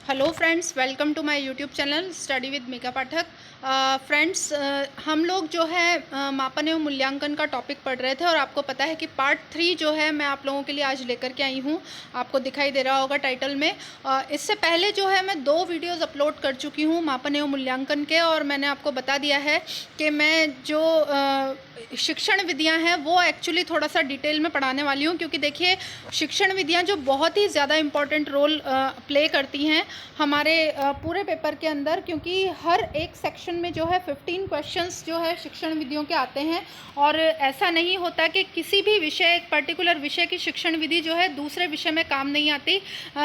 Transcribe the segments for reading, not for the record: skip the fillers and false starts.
Hello friends, welcome to my YouTube channel study with Mika Pathak. Friends, हम लोग जो है मापन एवं मूल्यांकन का टॉपिक पढ़ रहे थे और आपको पता है कि पार्ट 3 जो है मैं आप लोगों के लिए आज लेकर के आई हूँ। आपको दिखाई दे रहा होगा टाइटल में। इससे पहले जो है मैं 2 वीडियोस अपलोड कर चुकी हूँ मापन एवं मूल्यांकन के, और मैंने आपको बता दिया है कि मैं जो शिक्षण विधियाँ हैं वो एक्चुअली थोड़ा सा डिटेल में पढ़ाने वाली हूँ, क्योंकि देखिए शिक्षण विधियाँ जो बहुत ही ज़्यादा इम्पॉर्टेंट रोल प्ले करती हैं हमारे पूरे पेपर के अंदर, क्योंकि हर एक सेक्शन में जो है 15 क्वेश्चंस जो है शिक्षण विधियों के आते हैं। और ऐसा नहीं होता कि किसी भी विषय, एक पर्टिकुलर विषय की शिक्षण विधि जो है दूसरे विषय में काम नहीं आती।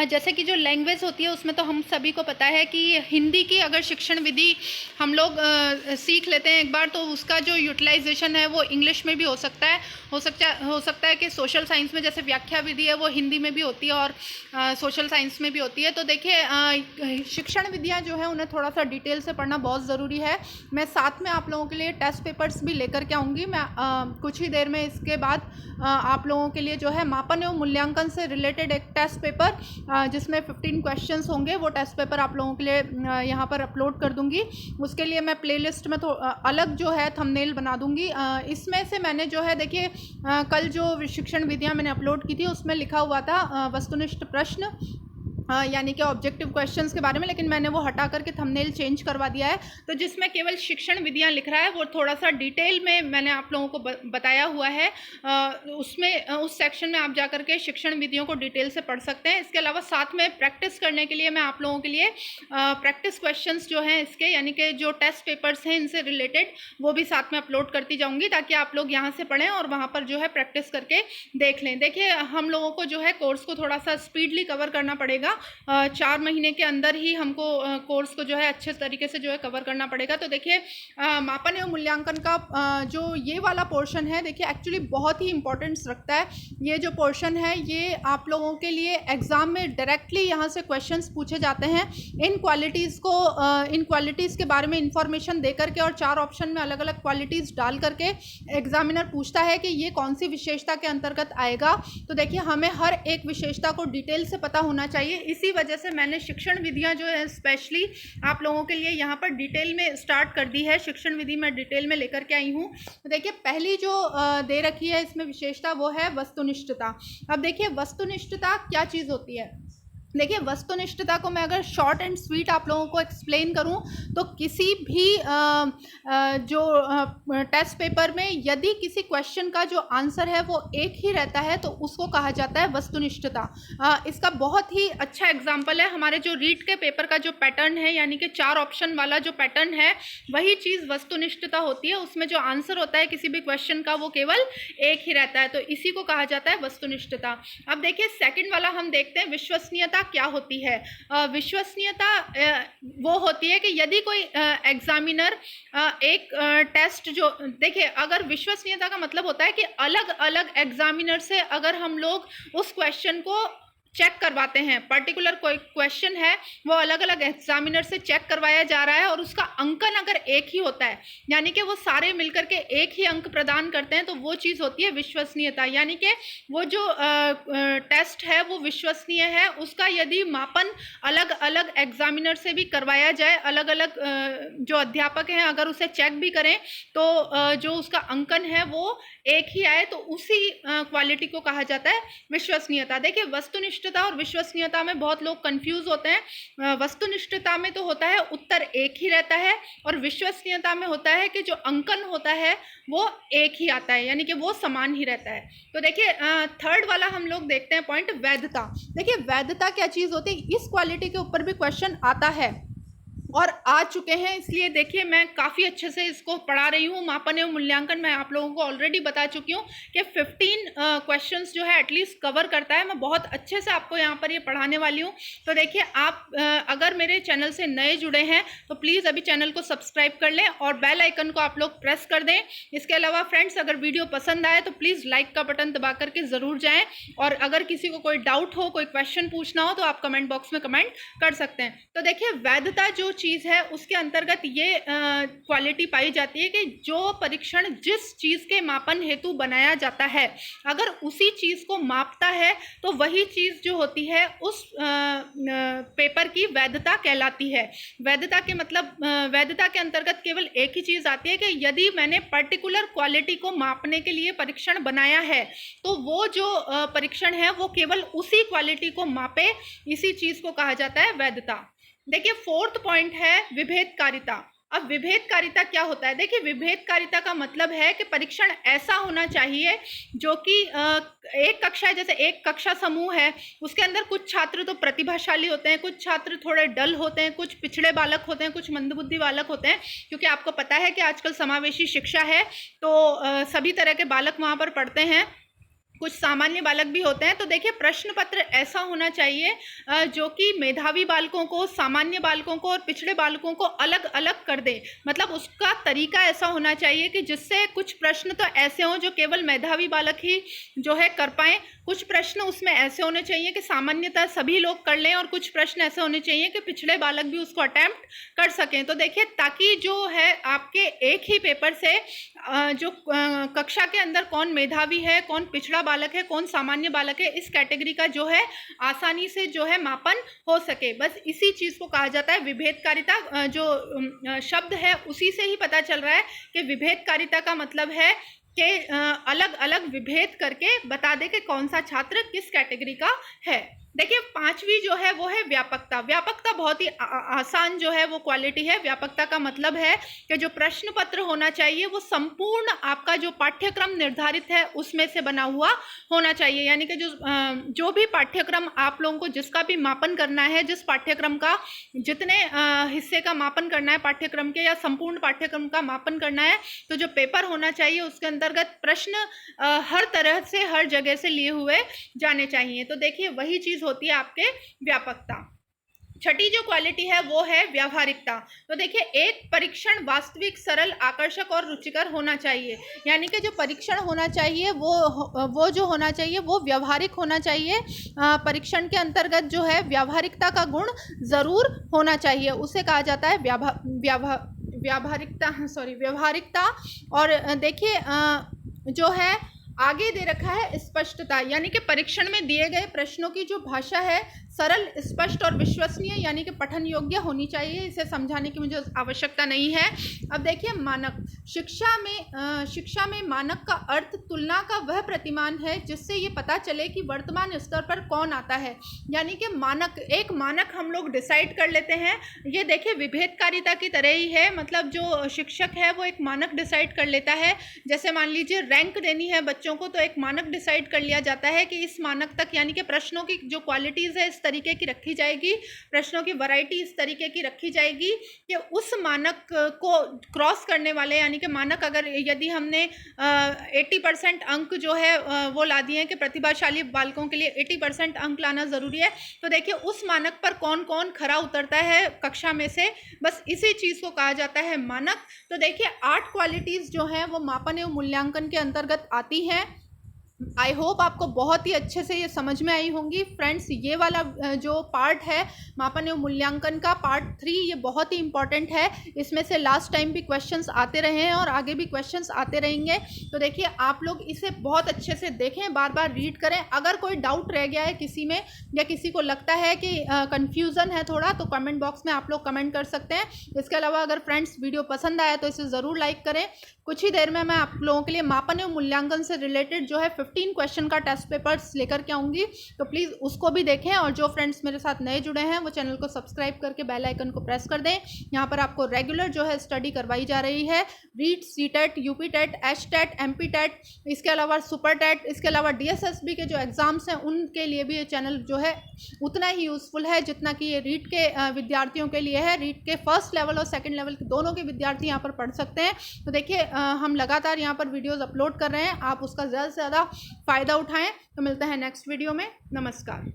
जैसे कि जो लैंग्वेज होती है उसमें तो हम सभी को पता है कि हिंदी की अगर शिक्षण विधि हम लोग सीख लेते हैं एक बार, तो उसका जो यूटिलाइजेशन है वो इंग्लिश में भी हो सकता है। हो सकता है कि सोशल साइंस में जैसे व्याख्या विधि है वो हिंदी में भी होती है और सोशल साइंस में भी होती है। तो देखिए शिक्षण विधियाँ जो है उन्हें थोड़ा सा डिटेल से पढ़ना बहुत ज़रूरी है। मैं साथ में आप लोगों के लिए टेस्ट पेपर्स भी लेकर के आऊँगी। मैं कुछ ही देर में इसके बाद आप लोगों के लिए जो है मापन एवं मूल्यांकन से रिलेटेड एक टेस्ट पेपर जिसमें 15 क्वेश्चंस होंगे, वो टेस्ट पेपर आप लोगों के लिए यहाँ पर अपलोड कर दूँगी। उसके लिए मैं प्लेलिस्ट में अलग जो है थंबनेल बना दूँगी। इसमें से मैंने जो है देखिए कल जो शिक्षण विधियाँ मैंने अपलोड की थी उसमें लिखा हुआ था वस्तुनिष्ठ प्रश्न, यानी कि ऑब्जेक्टिव क्वेश्चंस के बारे में, लेकिन मैंने वो हटा करके थंबनेल चेंज करवा दिया है। तो जिसमें केवल शिक्षण विधियां लिख रहा है वो थोड़ा सा डिटेल में मैंने आप लोगों को बताया हुआ है। उसमें उस सेक्शन में आप जाकर के शिक्षण विधियों को डिटेल से पढ़ सकते हैं। इसके अलावा साथ में प्रैक्टिस करने के लिए मैं आप लोगों के लिए प्रैक्टिस क्वेश्चंस जो हैं इसके, यानी कि जो टेस्ट पेपर्स हैं इनसे रिलेटेड, वो भी साथ में अपलोड करती जाऊँगी, ताकि आप लोग यहाँ से पढ़ें और वहाँ पर जो है प्रैक्टिस करके देख लें। देखिए हम लोगों को जो है कोर्स को थोड़ा सा स्पीडली कवर करना पड़ेगा। 4 महीने के अंदर ही हमको कोर्स को जो है अच्छे तरीके से जो है कवर करना पड़ेगा। तो देखिए मापन एवं मूल्यांकन का जो ये वाला पोर्शन है देखिए एक्चुअली बहुत ही इंपॉर्टेंस रखता है। ये जो पोर्शन है ये आप लोगों के लिए एग्जाम में डायरेक्टली यहाँ से क्वेश्चंस पूछे जाते हैं। इन क्वालिटीज़ के बारे में इंफॉर्मेशन दे करके और 4 ऑप्शन में अलग अलग क्वालिटीज़ डाल करके एग्जामिनर पूछता है कि ये कौन सी विशेषता के अंतर्गत आएगा। तो देखिए हमें हर एक विशेषता को डिटेल से पता होना चाहिए। इसी वजह से मैंने शिक्षण विधियां जो है स्पेशली आप लोगों के लिए यहाँ पर डिटेल में स्टार्ट कर दी है। शिक्षण विधि मैं डिटेल में लेकर के आई हूँ। तो देखिए पहली जो दे रखी है इसमें विशेषता वो है वस्तुनिष्ठता। अब देखिए वस्तुनिष्ठता क्या चीज़ होती है। देखिए वस्तुनिष्ठता को मैं अगर शॉर्ट एंड स्वीट आप लोगों को एक्सप्लेन करूं तो किसी भी जो टेस्ट पेपर में यदि किसी क्वेश्चन का जो आंसर है वो एक ही रहता है तो उसको कहा जाता है वस्तुनिष्ठता। इसका बहुत ही अच्छा एग्जाम्पल है हमारे जो रीट के पेपर का जो पैटर्न है, यानी कि 4 ऑप्शन वाला जो पैटर्न है वही चीज़ वस्तुनिष्ठता होती है। उसमें जो आंसर होता है किसी भी क्वेश्चन का वो केवल एक ही रहता है, तो इसी को कहा जाता है वस्तुनिष्ठता। अब देखिए सेकेंड वाला हम देखते हैं विश्वसनीयता क्या होती है। विश्वसनीयता वो होती है कि यदि कोई एग्जामिनर एक टेस्ट जो देखिए, अगर विश्वसनीयता का मतलब होता है कि अलग अलग एग्जामिनर से अगर हम लोग उस क्वेश्चन को चेक करवाते हैं, पर्टिकुलर कोई क्वेश्चन है वो अलग अलग एग्जामिनर से चेक करवाया जा रहा है और उसका अंकन अगर एक ही होता है, यानी कि वो सारे मिलकर के एक ही अंक प्रदान करते हैं, तो वो चीज़ होती है विश्वसनीयता। यानी कि वो जो टेस्ट है वो विश्वसनीय है। उसका यदि मापन अलग अलग एग्जामिनर से भी करवाया जाए, अलग अलग जो अध्यापक हैं अगर उसे चेक भी करें तो जो उसका अंकन है वो एक ही आए, तो उसी क्वालिटी को कहा जाता है विश्वसनीयता। देखिए वस्तुनिष्ठता और विश्वसनीयता में बहुत लोग कंफ्यूज होते हैं। वस्तुनिष्ठता में तो होता है उत्तर एक ही रहता है और विश्वसनीयता में होता है कि जो अंकन होता है वो एक ही आता है, यानी कि वो समान ही रहता है। तो देखिए थर्ड वाला हम लोग देखते हैं पॉइंट वैधता। देखिए वैधता क्या चीज़ होती है, इस क्वालिटी के ऊपर भी क्वेश्चन आता है और आ चुके हैं, इसलिए देखिए मैं काफ़ी अच्छे से इसको पढ़ा रही हूँ। मापन एवं मूल्यांकन मैं आप लोगों को ऑलरेडी बता चुकी हूँ कि 15 क्वेश्चंस जो है एटलीस्ट कवर करता है। मैं बहुत अच्छे से आपको यहाँ पर ये पढ़ाने वाली हूँ। तो देखिए आप अगर मेरे चैनल से नए जुड़े हैं तो प्लीज़ अभी चैनल को सब्सक्राइब कर लें और बेल आइकन को आप लोग प्रेस कर दें। इसके अलावा फ्रेंड्स अगर वीडियो पसंद आए तो प्लीज़ लाइक का बटन दबा करके ज़रूर जाएँ, और अगर किसी को कोई डाउट हो, कोई क्वेश्चन पूछना हो तो आप कमेंट बॉक्स में कमेंट कर सकते हैं। तो देखिए वैधता जो चीज़ है उसके अंतर्गत ये क्वालिटी पाई जाती है कि जो परीक्षण जिस चीज़ के मापन हेतु बनाया जाता है, अगर उसी चीज़ को मापता है तो वही चीज़ जो होती है उस पेपर की वैधता कहलाती है। वैधता के मतलब वैधता के अंतर्गत केवल एक ही चीज़ आती है कि यदि मैंने पर्टिकुलर क्वालिटी को मापने के लिए परीक्षण बनाया है तो वो जो परीक्षण है वो केवल उसी क्वालिटी को मापे, इसी चीज़ को कहा जाता है वैधता। देखिए फोर्थ पॉइंट है विभेदकारिता। अब विभेदकारिता क्या होता है? देखिए विभेदकारिता का मतलब है कि परीक्षण ऐसा होना चाहिए जो कि एक कक्षा है, जैसे एक कक्षा समूह है, उसके अंदर कुछ छात्र तो प्रतिभाशाली होते हैं, कुछ छात्र थोड़े डल होते हैं, कुछ पिछड़े बालक होते हैं, कुछ मंदबुद्धि बालक होते हैं, क्योंकि आपको पता है कि आजकल समावेशी शिक्षा है तो सभी तरह के बालक वहाँ पर पढ़ते हैं, कुछ सामान्य बालक भी होते हैं। तो देखिए प्रश्न पत्र ऐसा होना चाहिए जो कि मेधावी बालकों को, सामान्य बालकों को और पिछड़े बालकों को अलग अलग कर दे। मतलब उसका तरीका ऐसा होना चाहिए कि जिससे कुछ प्रश्न तो ऐसे हों जो केवल मेधावी बालक ही जो है कर पाएँ, कुछ प्रश्न उसमें ऐसे होने चाहिए कि सामान्यतः सभी लोग कर लें, और कुछ प्रश्न ऐसे होने चाहिए कि पिछड़े बालक भी उसको अटेम्प्ट कर सकें। तो देखिए ताकि जो है आपके एक ही पेपर से जो कक्षा के अंदर कौन मेधावी है, कौन पिछड़ा बालक है, कौन सामान्य बालक है, इस कैटेगरी का जो है आसानी से जो है मापन हो सके। बस इसी चीज़ को कहा जाता है विभेदकारिता। जो शब्द है उसी से ही पता चल रहा है कि विभेदकारिता का मतलब है कि अलग अलग विभेद करके बता दे कि कौन सा छात्र किस कैटेगरी का है। देखिए पांचवी जो है वो है व्यापकता। व्यापकता बहुत ही आसान जो है वो क्वालिटी है। व्यापकता का मतलब है कि जो प्रश्न पत्र होना चाहिए वो संपूर्ण आपका जो पाठ्यक्रम निर्धारित है उसमें से बना हुआ होना चाहिए। यानी कि जो भी पाठ्यक्रम आप लोगों को जिसका भी मापन करना है, जिस पाठ्यक्रम का जितने हिस्से का मापन करना है पाठ्यक्रम के, या संपूर्ण पाठ्यक्रम का मापन करना है, तो जो पेपर होना चाहिए उसके अंतर्गत प्रश्न हर तरह से हर जगह से लिए हुए जाने चाहिए। तो देखिए वही चीज़ होती है आपके व्यापकता। छठी जो क्वालिटी है वो है व्यावहारिकता। तो देखिए एक परीक्षण वास्तविक, सरल, आकर्षक और रुचिकर होना चाहिए। यानी कि जो परीक्षण होना चाहिए वो जो होना चाहिए वो व्यावहारिक होना चाहिए। परीक्षण के अंतर्गत जो है व्यावहारिकता का गुण जरूर होना चाहिए, उसे कहा जाता है व्यावहारिकता। और देखिए जो है आगे दे रखा है स्पष्टता। यानी कि परीक्षण में दिए गए प्रश्नों की जो भाषा है सरल, स्पष्ट और विश्वसनीय यानी कि पठन योग्य होनी चाहिए। इसे समझाने की मुझे आवश्यकता नहीं है। अब देखिए मानक। शिक्षा में मानक का अर्थ तुलना का वह प्रतिमान है जिससे ये पता चले कि वर्तमान स्तर पर कौन आता है। यानी कि मानक, एक मानक हम लोग डिसाइड कर लेते हैं। ये देखिए विभेदकारिता की तरह ही है। मतलब जो शिक्षक है वो एक मानक डिसाइड कर लेता है। जैसे मान लीजिए रैंक देनी है बच्चों को, तो एक मानक डिसाइड कर लिया जाता है कि इस मानक तक, यानी कि प्रश्नों की जो क्वालिटीज़ है तरीके की रखी जाएगी, प्रश्नों की वैरायटी इस तरीके की रखी जाएगी कि उस मानक को क्रॉस करने वाले, यानी कि मानक अगर यदि हमने 80% अंक जो है वो ला दिए हैं कि प्रतिभाशाली बालकों के लिए 80% अंक लाना ज़रूरी है, तो देखिए उस मानक पर कौन कौन खरा उतरता है कक्षा में से, बस इसी चीज़ को कहा जाता है मानक। तो देखिए 8 क्वालिटीज़ जो हैं वो मापन एवं मूल्यांकन के अंतर्गत आती हैं। आई होप आपको बहुत ही अच्छे से ये समझ में आई होंगी फ्रेंड्स। ये वाला जो पार्ट है मापन एवं मूल्यांकन का पार्ट 3, ये बहुत ही इंपॉर्टेंट है। इसमें से लास्ट टाइम भी क्वेश्चंस आते रहे हैं और आगे भी क्वेश्चंस आते रहेंगे। तो देखिए आप लोग इसे बहुत अच्छे से देखें, बार बार रीड करें। अगर कोई डाउट रह गया है किसी में, या किसी को लगता है कि कन्फ्यूज़न है थोड़ा, तो कमेंट बॉक्स में आप लोग कमेंट कर सकते हैं। इसके अलावा अगर फ्रेंड्स वीडियो पसंद आया तो इसे ज़रूर लाइक करें। कुछ ही देर में मैं आप लोगों के लिए मापन एवं मूल्यांकन से रिलेटेड जो है 15 क्वेश्चन का टेस्ट पेपर्स लेकर के आऊँगी, तो प्लीज़ उसको भी देखें। और जो फ्रेंड्स मेरे साथ नए जुड़े हैं वो चैनल को सब्सक्राइब करके बेल आइकन को प्रेस कर दें। यहाँ पर आपको रेगुलर जो है स्टडी करवाई जा रही है। रीट, सीटेट, यूपी टेट, एच टेट, एमपी टेट, इसके अलावा सुपर टेट, इसके अलावा डीएसएसबी के जो एग्ज़ाम्स हैं उनके लिए भी ये चैनल जो है उतना ही यूज़फुल है जितना कि ये रीट के विद्यार्थियों के लिए है। रीट के फर्स्ट लेवल और सेकेंड लेवल के दोनों के विद्यार्थी यहाँ पर पढ़ सकते हैं। तो देखिए हम लगातार यहाँ पर वीडियोज़ अपलोड कर रहे हैं, आप उसका ज़्यादा से ज़्यादा फ़ायदा उठाएँ। तो मिलते हैं नेक्स्ट वीडियो में। नमस्कार।